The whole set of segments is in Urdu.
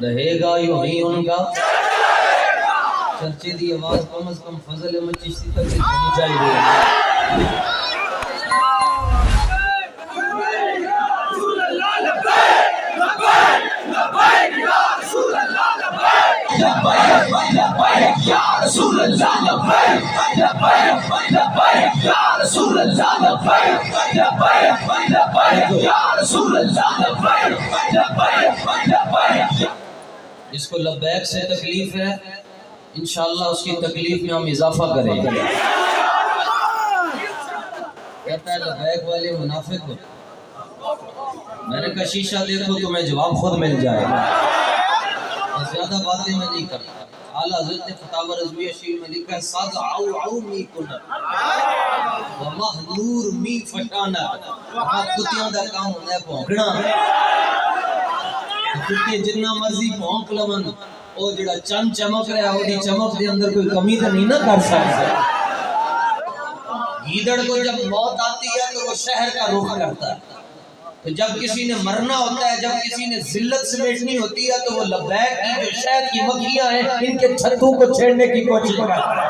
رہے گا یوں ہی ان کا چرچے دی آواز کم از کم فضل احمد چشتی تک جانی چاہیے. جس کو لبیک سے تکلیف ہے انشاءاللہ اس کی تکلیف میں ہم اضافہ کریں گے. کہتا ہے لبیک والے منافق ہو. میں نے کہا شیشہ دیکھو تمہیں جواب خود مل جائے گا. زیادہ باتیں میں نہیں کرتا. اعلیٰ حضرت نے فتاوی رضویہ شریف میں لکھا ہے ساز عو می کنر ومحلور می فشانا. وہاں کتیاں دا کام ہوتا ہے بھونکنا. کتے جنہ مرضی بھونک لون او جڑا چند چمک رہا ہے وہ دی چمک دے اندر کوئی کمی تو نہیں نہ کر سکتا. گیدڑ کو جب موت آتی ہے تو وہ شہر کا رخ کرتا ہے. تو جب کسی نے مرنا ہوتا ہے, جب کسی نے ذلت سمیٹنی ہوتی ہے تو وہ لبیک کی جو شہد کی مکھیاں ہیں ان کے چھتوں کو چھیڑنے کی کوشش کرتا ہے.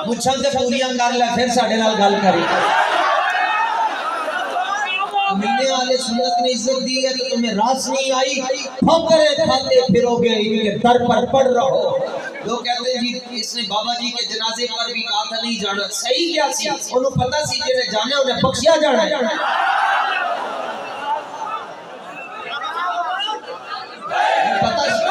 مچھل سے پوریاں کر لے پھر ساڑھے نال گل کری. امینے والے سنت نے عزت دی ہے تو تمہیں راس نہیں آئی پھوکرے کھاتے پھرو گے ان کے در پر پڑ رہو. لوگ کہتے ہیں جی اس نے بابا جی کے جنازے پر بھی کہا تھا نہیں جانا. صحیح کیا سی انہوں پتا سی جنہیں جانے انہیں بخشیا جانا ہے. پتا سی